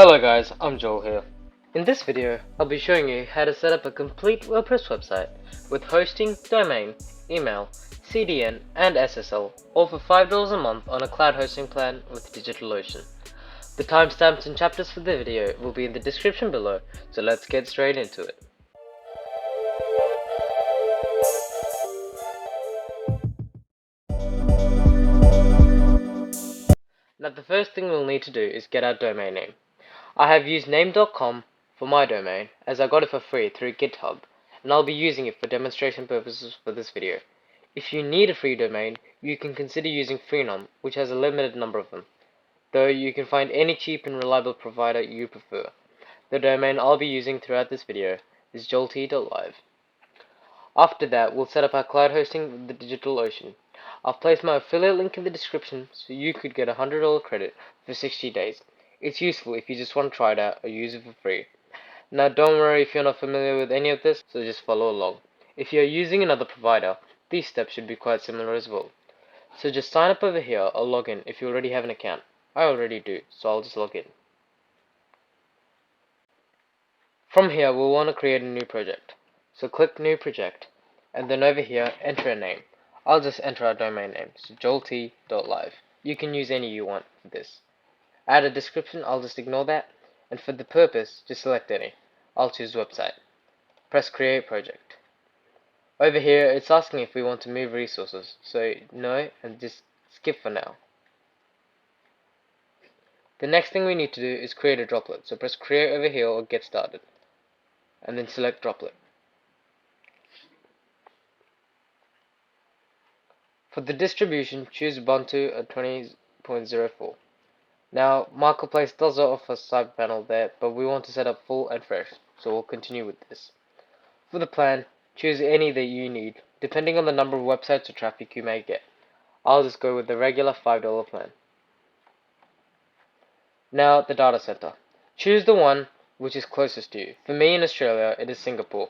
Hello guys, I'm Joel here. In this video, I'll be showing you how to set up a complete WordPress website with hosting, domain, email, CDN, and SSL, all for $5 a month on a cloud hosting plan with DigitalOcean. The timestamps and chapters for the video will be in the description below, so let's get straight into it. Now the first thing we'll need to do is get our domain name. I have used name.com for my domain as I got it for free through GitHub, and I'll be using it for demonstration purposes for this video. If you need a free domain, you can consider using Freenom, which has a limited number of them, though you can find any cheap and reliable provider you prefer. The domain I'll be using throughout this video is joelt.live. After that, we'll set up our cloud hosting with the DigitalOcean. I've placed my affiliate link in the description so you could get $100 credit for 60 days. It's useful if you just want to try it out or use it for free. Now don't worry if you're not familiar with any of this, so just follow along. If you're using another provider, these steps should be quite similar as well. So just sign up over here or log in if you already have an account. I already do, so I'll just log in. From here we'll want to create a new project. So click new project, and then over here enter a name. I'll just enter our domain name, so joelt.live. You can use any you want for this. Add a description, I'll just ignore that, and for the purpose, just select any. I'll choose website. Press create project. Over here, it's asking if we want to move resources, so no, and just skip for now. The next thing we need to do is create a droplet, so press create over here or get started, and then select droplet. For the distribution, choose Ubuntu at 20.04. Now, Marketplace does offer CyberPanel there, but we want to set up full and fresh, so we'll continue with this. For the plan, choose any that you need, depending on the number of websites or traffic you may get. I'll just go with the regular $5 plan. Now, the data center. Choose the one which is closest to you. For me in Australia, it is Singapore.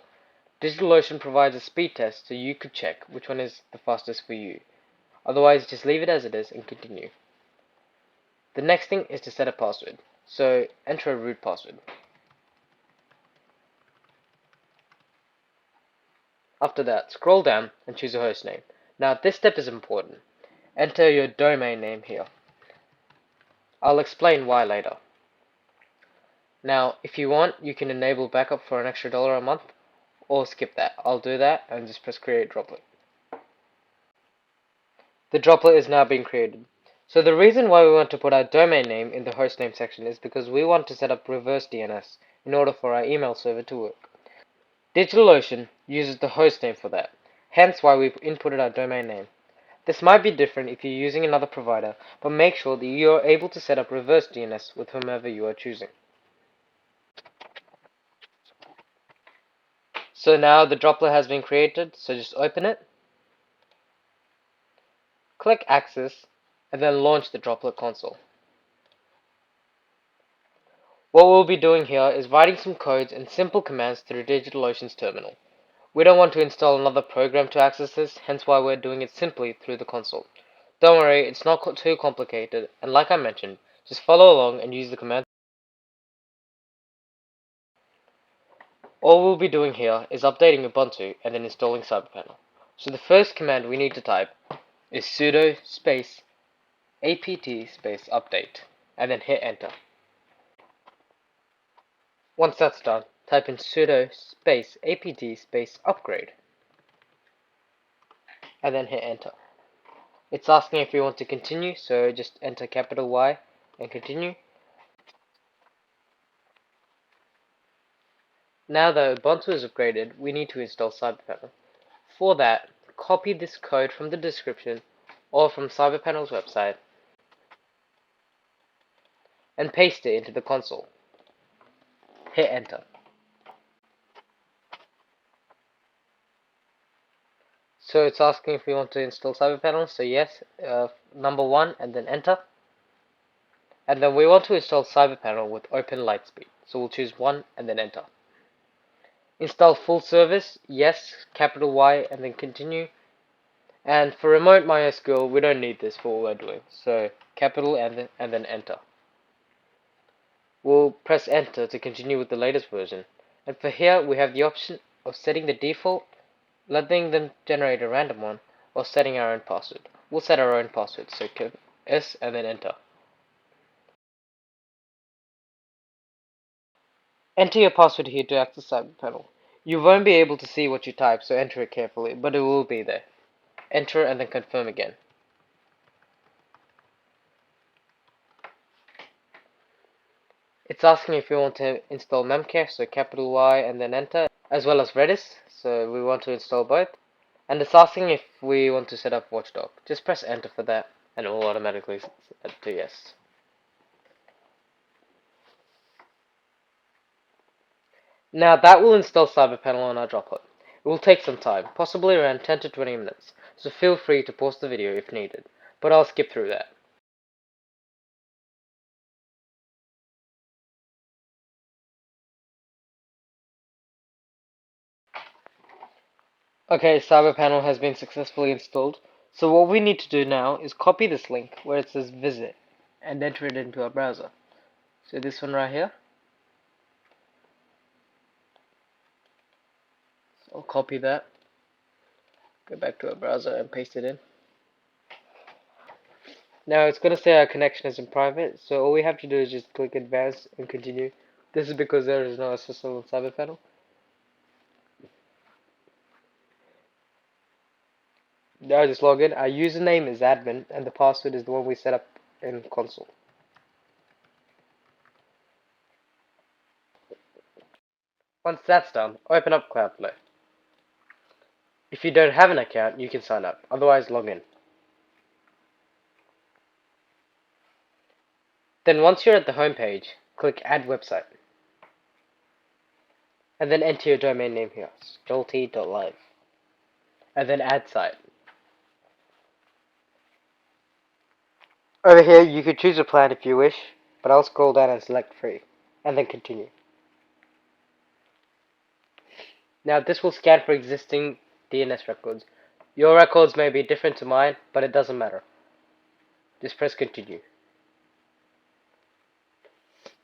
DigitalOcean provides a speed test so you could check which one is the fastest for you. Otherwise, just leave it as it is and continue. The next thing is to set a password, so enter a root password. After that, scroll down and choose a host name. Now this step is important. Enter your domain name here. I'll explain why later. Now, if you want, you can enable backup for an extra $1 a month, or skip that. I'll do that and just press create droplet. The droplet is now being created. So the reason why we want to put our domain name in the hostname section is because we want to set up reverse DNS in order for our email server to work. DigitalOcean uses the hostname for that, hence why we've inputted our domain name. This might be different if you're using another provider, but make sure that you are able to set up reverse DNS with whomever you are choosing. So now the droplet has been created, so just open it, click access, and then launch the droplet console. What we'll be doing here is writing some codes and simple commands through DigitalOcean's terminal. We don't want to install another program to access this, hence why we're doing it simply through the console. Don't worry, it's not too complicated, and like I mentioned, just follow along and use the command. All we'll be doing here is updating Ubuntu and then installing CyberPanel. So the first command we need to type is sudo space apt space update, and then hit enter. Once that's done, type in sudo space apt space upgrade, and then hit enter. It's asking if you want to continue, so just enter capital Y and continue. Now that Ubuntu is upgraded, we need to install CyberPanel. For that, copy this code from the description or from CyberPanel's website and paste it into the console. Hit enter. So it's asking if we want to install CyberPanel, so yes, number 1 and then enter. And then we want to install CyberPanel with Open Lightspeed, so we'll choose 1 and then enter. Install full service, yes, capital Y and then continue. And for remote MySQL, we don't need this for what we're doing, so capital and then enter. we'll press enter to continue with the latest version. And for here, we have the option of setting the default, letting them generate a random one, or setting our own password. We'll set our own password, so click S and then enter. Enter your password here to access CyberPanel. You won't be able to see what you type, so enter it carefully, but it will be there. Enter and then confirm again. It's asking if you want to install Namecheap, so capital Y and then enter, as well as Redis, so we want to install both. And it's asking if we want to set up Watchdog. Just press enter for that, and it will automatically set to yes. Now that will install CyberPanel on our Droplet. It will take some time, possibly around 10 to 20 minutes, so feel free to pause the video if needed, but I'll skip through that. Okay, CyberPanel has been successfully installed, so what we need to do now is copy this link where it says visit and enter it into our browser. So this one right here. So I'll copy that, go back to our browser and paste it in. Now it's going to say our connection is in private, so all we have to do is just click advanced and continue. This is because there is no SSL on CyberPanel. Now just log in. Our username is admin and the password is the one we set up in console. Once that's done, open up Cloudflare. If you don't have an account, you can sign up, otherwise log in. Then once you're at the home page, click add website. And then enter your domain name here, jolt.live. And then add site. Over here you could choose a plan if you wish, but I'll scroll down and select free, and then continue. Now this will scan for existing DNS records. Your records may be different to mine, but it doesn't matter. Just press continue.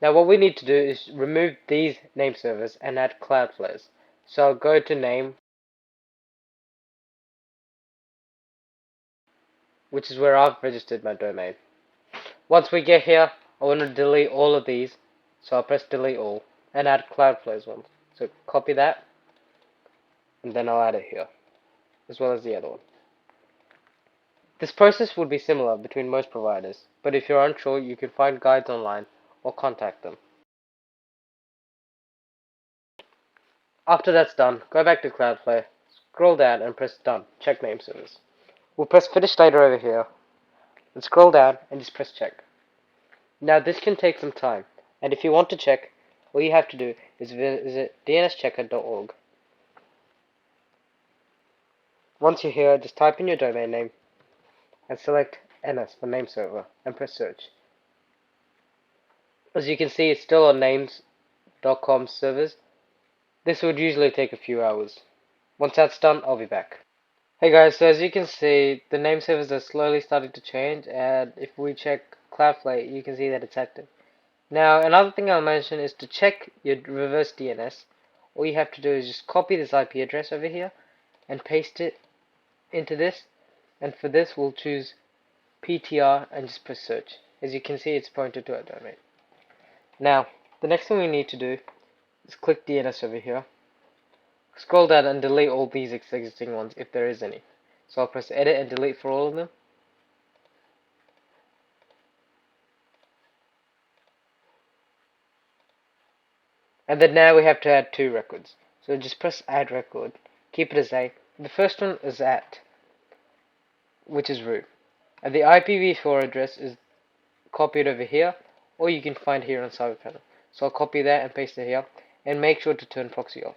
Now what we need to do is remove these name servers and add Cloudflare's. So I'll go to name, which is where I've registered my domain. Once we get here, I want to delete all of these, so I'll press delete all and add Cloudflare's one. So copy that, and then I'll add it here, as well as the other one. This process would be similar between most providers, but if you're unsure, you can find guides online or contact them. After that's done, go back to Cloudflare, scroll down and press done, check name servers. We'll press finish later over here, and scroll down and just press check. Now this can take some time, and if you want to check, all you have to do is visit dnschecker.org. Once you're here, just type in your domain name and select NS for name server and press search. As you can see, it's still on names.com servers. This would usually take a few hours. Once that's done, I'll be back. Hey guys, so as you can see, the name servers are slowly starting to change, and if we check Cloudflare, you can see that it's active. Now, another thing I'll mention is to check your reverse DNS. All you have to do is just copy this IP address over here and paste it into this, and for this we'll choose PTR and just press search. As you can see, it's pointed to our domain. Now, the next thing we need to do is click DNS over here. Scroll down and delete all these existing ones if there is any. So I'll press edit and delete for all of them. And then now we have to add 2 records. So just press add record. Keep it as A. The first one is at, which is root. And the IPv4 address is copied over here, or you can find here on CyberPanel. So I'll copy that and paste it here, and make sure to turn proxy off.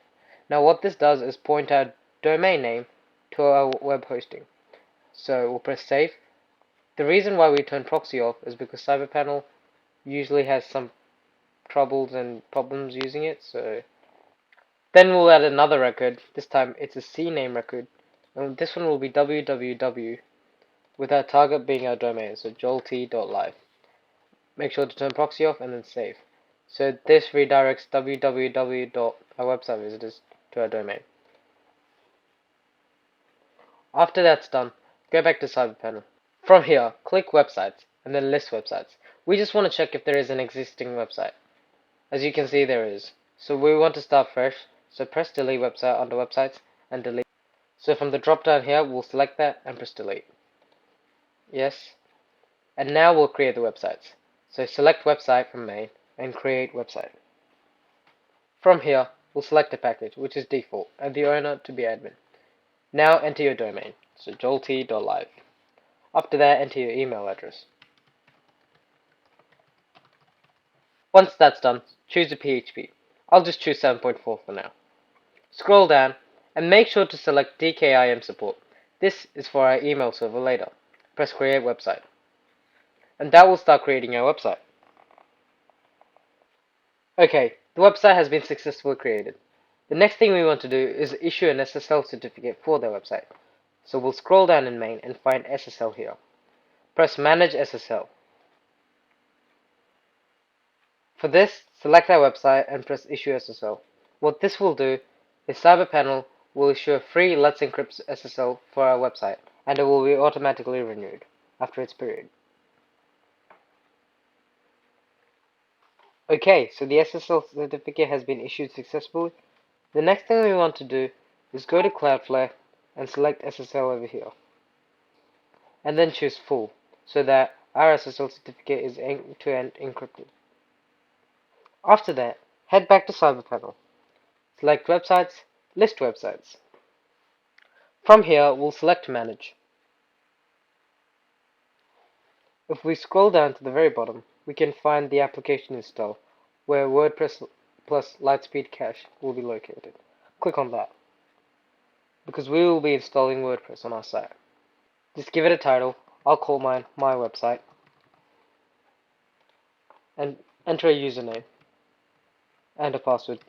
Now what this does is point our domain name to our web hosting. So we'll press save. The reason why we turn proxy off is because CyberPanel usually has some troubles and problems using it. So then we'll add another record. This time it's a CNAME record, and this one will be www, with our target being our domain, so jolt.live. Make sure to turn proxy off and then save. So this redirects www.our-website-visitors to our domain. After that's done, go back to CyberPanel. From here, click Websites and then List Websites. We just want to check if there is an existing website. As you can see, there is. So we want to start fresh. So press Delete Website under Websites and delete. So from the drop down here, we'll select that and press Delete. Yes. And now we'll create the websites. So select Website from Main and Create Website. From here, we'll select a package, which is default, and the owner to be admin. Now enter your domain, so joelty.live. After that, enter your email address. Once that's done, choose a PHP. I'll just choose 7.4 for now. Scroll down, and make sure to select DKIM support. This is for our email server later. Press Create Website. And that will start creating our website. Okay, the website has been successfully created. The next thing we want to do is issue an SSL certificate for the website. So we'll scroll down in main and find SSL here. Press Manage SSL. For this, select our website and press Issue SSL. What this will do is CyberPanel will issue a free Let's Encrypt SSL for our website, and it will be automatically renewed after its period. Okay, so the SSL certificate has been issued successfully. The next thing we want to do is go to Cloudflare and select SSL over here. And then choose Full, so that our SSL certificate is end-to-end encrypted. After that, head back to CyberPanel. Select Websites, List Websites. From here, we'll select Manage. If we scroll down to the very bottom, we can find the application install, where WordPress plus Lightspeed Cache will be located. Click on that, because we will be installing WordPress on our site. Just give it a title. I'll call mine My Website, and enter a username and a password.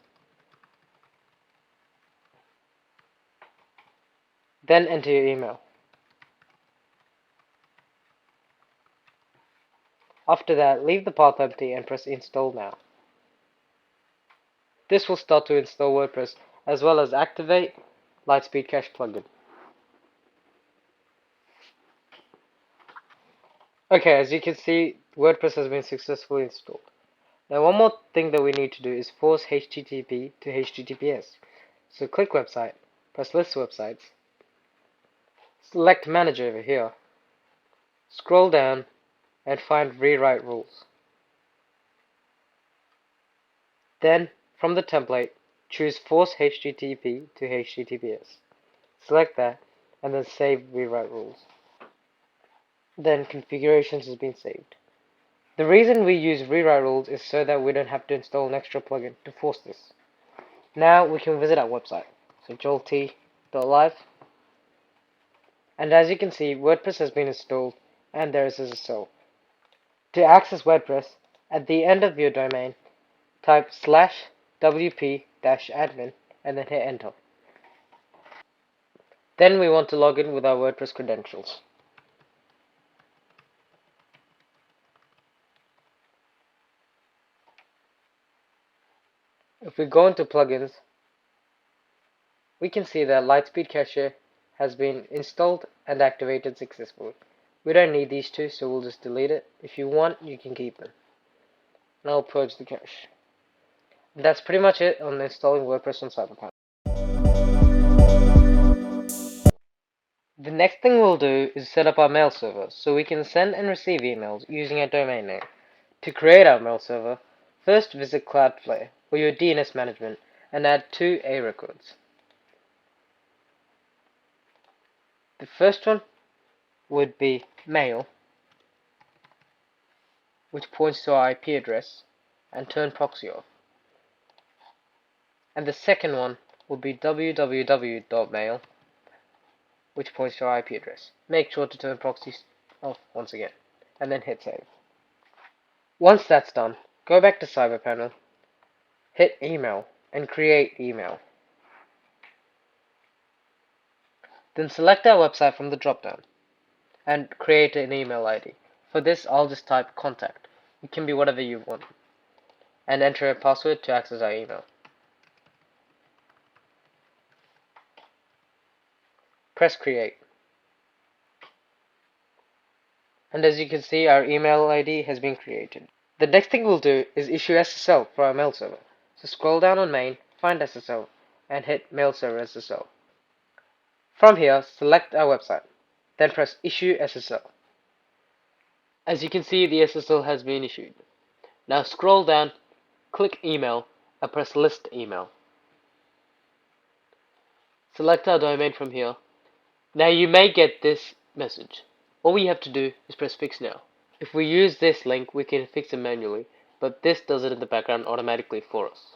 Then enter your email. After that, leave the path empty and press Install Now. This will start to install WordPress as well as activate Lightspeed Cache plugin. Okay, as you can see, WordPress has been successfully installed. Now one more thing that we need to do is force HTTP to HTTPS. So click Website, press List Websites, select Manager over here, scroll down and find Rewrite Rules. Then, from the template, choose Force HTTP to HTTPS. Select that, and then save Rewrite Rules. Then Configurations has been saved. The reason we use Rewrite Rules is so that we don't have to install an extra plugin to force this. Now we can visit our website. So joelty.live. And as you can see, WordPress has been installed, and there is SSL. To access WordPress, at the end of your domain, type /wp-admin and then hit enter. Then we want to log in with our WordPress credentials. If we go into plugins, we can see that Lightspeed Cache has been installed and activated successfully. We don't need these two, so we'll just delete it. If you want, you can keep them. And I'll purge the cache. And that's pretty much it on installing WordPress on CyberPanel. The next thing we'll do is set up our mail server, so we can send and receive emails using our domain name. To create our mail server, first visit Cloudflare, or your DNS management, and add 2 A records. The first one would be mail, which points to our IP address, and turn proxy off. And the second one would be www.mail, which points to our IP address. Make sure to turn proxy off once again, and then hit save. Once that's done, go back to CyberPanel, hit email, and create email. Then select our website from the drop-down, and create an email ID. For this, I'll just type contact. It can be whatever you want. and enter a password to access our email. Press create. And as you can see, our email ID has been created. The next thing we'll do is issue SSL for our mail server. So scroll down on main, find SSL, and hit mail server SSL. From here, select our website, then press issue SSL. As you can see, the SSL has been issued. Now scroll down, click email, and press list email. Select our domain from here. Now you may get this message. All we have to do is press fix now. If we use this link, we can fix it manually, but this does it in the background automatically for us.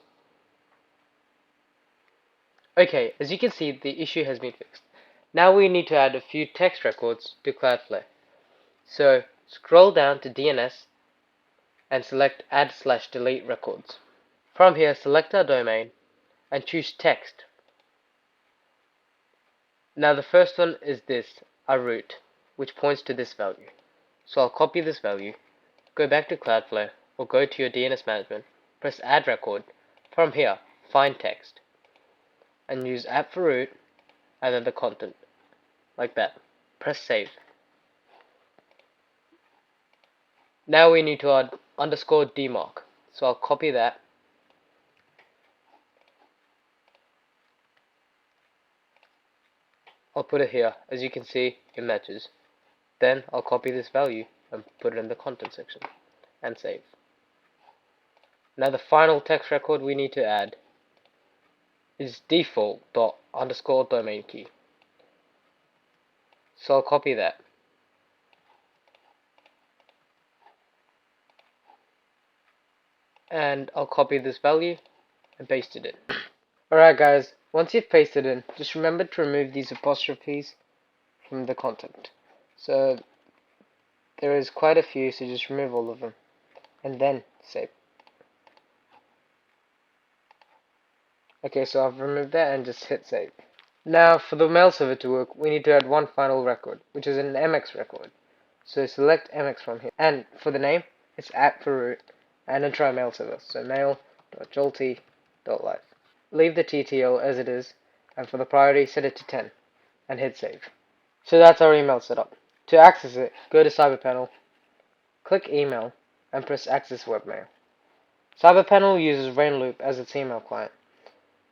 Okay, as you can see, the issue has been fixed. Now we need to add a few text records to Cloudflare. So scroll down to DNS and select add/delete records. From here, select our domain and choose text. Now the first one is this, our root, which points to this value. So I'll copy this value, go back to Cloudflare, or go to your DNS management, press add record. From here, find text, and use app for root, and then the content, like that. Press save. Now we need to add _dmarc, so I'll copy that, I'll put it here. As you can see, it matches. Then I'll copy this value and put it in the content section and save. Now the final text record we need to add is default._domain key. So I'll copy that. And I'll copy this value and paste it in. Alright guys, once you've pasted in, just remember to remove these apostrophes from the content. So there is quite a few, so just remove all of them and then save. Okay, so I've removed that and just hit save. Now for the mail server to work, we need to add one final record, which is an MX record. So select MX from here, and for the name, it's app for root, and enter our mail server, so mail.jolty.live. Leave the TTL as it is, and for the priority, set it to 10, and hit save. So that's our email setup. To access it, go to CyberPanel, click email, and press access webmail. CyberPanel uses Rainloop as its email client.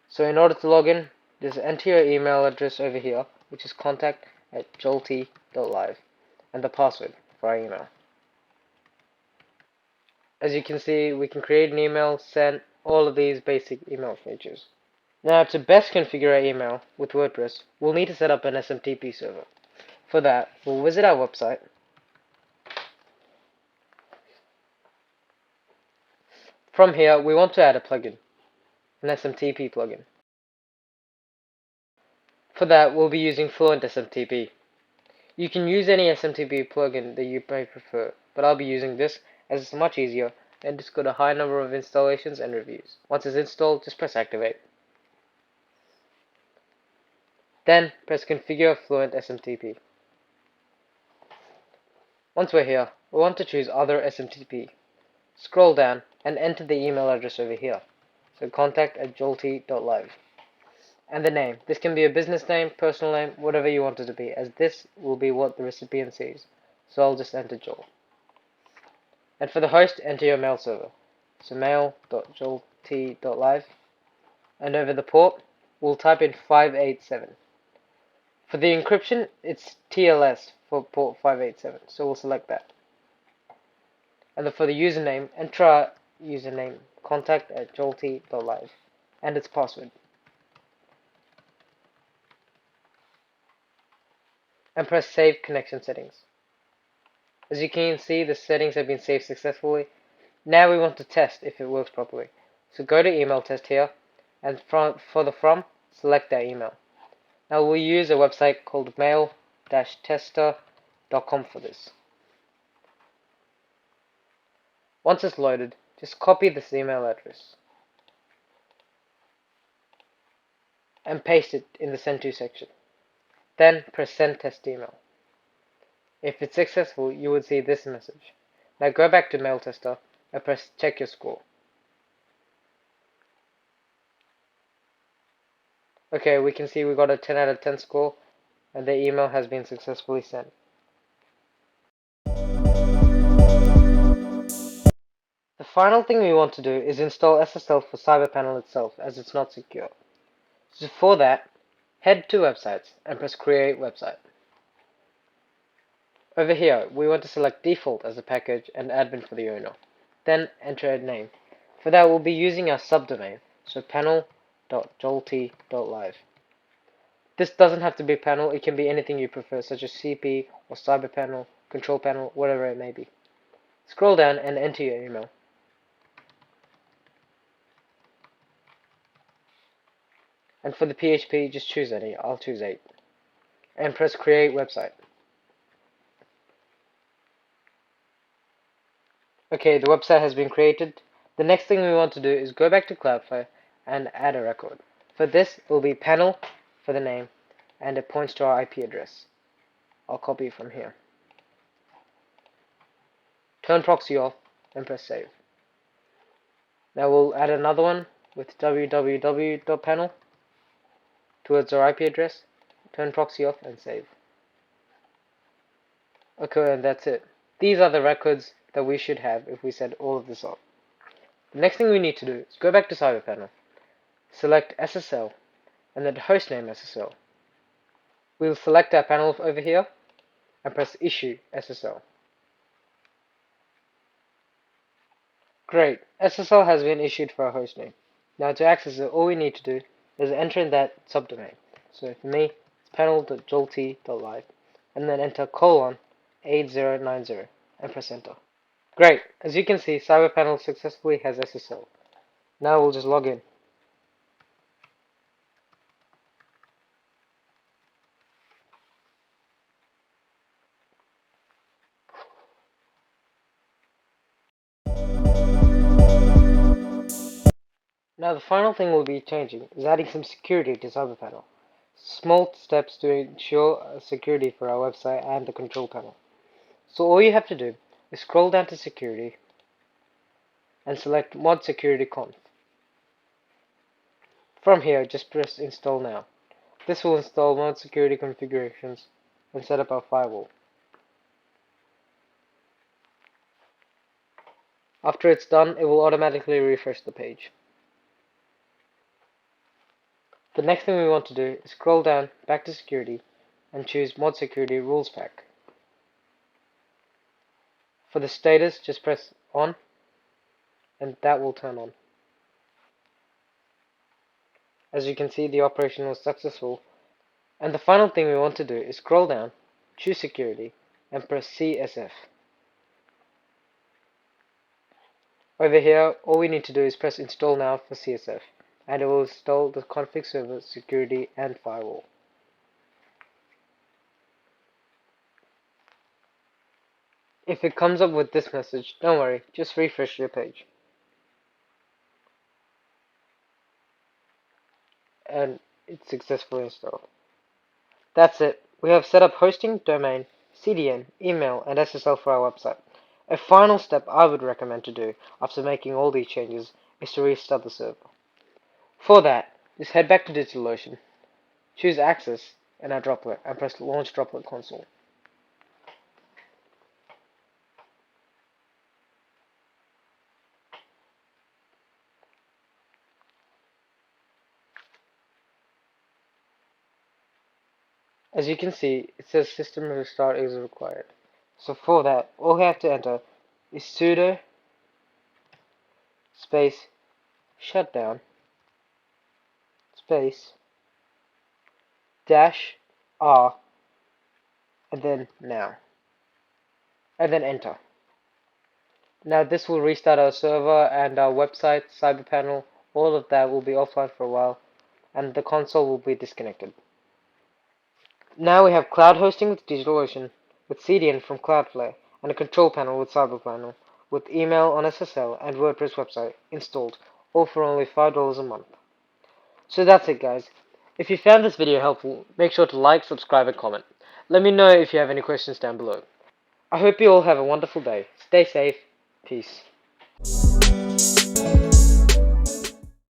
So in order to log in, just enter your email address over here, which is contact@jolty.live, and the password for our email. As you can see, we can create an email, send, all of these basic email features. Now to best configure our email with WordPress, we'll need to set up an SMTP server. For that, we'll visit our website, from here we want to add a plugin, an SMTP plugin. For that, we'll be using Fluent SMTP. You can use any SMTP plugin that you may prefer, but I'll be using this as it's much easier and it's got a high number of installations and reviews. Once it's installed, just press activate. Then press configure Fluent SMTP. Once we're here, we want to choose other SMTP. Scroll down and enter the email address over here. So contact@jolty.live. And the name. This can be a business name, personal name, whatever you want it to be, as this will be what the recipient sees. So I'll just enter Joel. And for the host, enter your mail server. So mail.jolty.live. And over the port, we'll type in 587. For the encryption, it's TLS for port 587. So we'll select that. And for the username, enter our username, contact@jolty.live, and its password. And press Save Connection Settings. As you can see, the settings have been saved successfully. Now we want to test if it works properly. So go to Email Test here, and for the from, select that email. Now we'll use a website called mail-tester.com for this. Once it's loaded, just copy this email address and paste it in the Send To section. Then press Send Test Email. If it's successful, you would see this message. Now go back to Mail Tester and press Check Your Score. Okay, we can see we got a 10 out of 10 score, and the email has been successfully sent. The final thing we want to do is install SSL for CyberPanel itself, as it's not secure. So for that, head to websites and press create website. Over here, we want to select default as a package and admin for the owner. Then enter a name. For that, we'll be using our subdomain, so panel.jolty.live. This doesn't have to be panel, it can be anything you prefer, such as CP or CyberPanel, control panel, whatever it may be. Scroll down and enter your email. And for the PHP, just choose any. I'll choose 8. And press create website. Okay, the website has been created. The next thing we want to do is go back to Cloudflare and add a record. For this, it will be panel for the name, and it points to our IP address. I'll copy it from here. Turn proxy off and press save. Now we'll add another one with www.panel towards our IP address. Turn proxy off and save. Okay, and that's it. These are the records that we should have if we set all of this up. The next thing we need to do is go back to CyberPanel, select SSL, and then Hostname SSL. We'll select our panel over here and press Issue SSL. Great, SSL has been issued for our hostname. Now to access it, all we need to do is enter in that subdomain. So for me, it's panel.jolty.live, and then enter :8090 and press enter. Great, as you can see, CyberPanel successfully has SSL. Now we'll just log in. Now the final thing we'll be changing is adding some security to CyberPanel. Small steps to ensure security for our website and the control panel. So all you have to do is scroll down to security and select mod security conf. From here, just press install now. This will install mod security configurations and set up our firewall. After it's done, it will automatically refresh the page. The next thing we want to do is scroll down back to security and choose mod security rules pack. For the status, just press on and that will turn on. As you can see, the operation was successful. And the final thing we want to do is scroll down, choose security, and press CSF. Over here, all we need to do is press install now for CSF, and it will install the config server, security, and firewall. If it comes up with this message, don't worry, just refresh your page. And it's successfully installed. That's it. We have set up hosting, domain, CDN, email, and SSL for our website. A final step I would recommend to do after making all these changes is to restart the server. For that, just head back to DigitalOcean, choose Access and our droplet, and press Launch Droplet Console. As you can see, it says system restart is required. So for that, all we have to enter is sudo space shutdown space -r and then now, and then enter. Now this will restart our server and our website, CyberPanel, all of that will be offline for a while, and the console will be disconnected. Now we have cloud hosting with DigitalOcean, with CDN from Cloudflare, and a control panel with CyberPanel, with email on SSL and WordPress website installed, all for only $5 a month. So that's it, guys. If you found this video helpful, make sure to like, subscribe, and comment. Let me know if you have any questions down below. I hope you all have a wonderful day. Stay safe. Peace.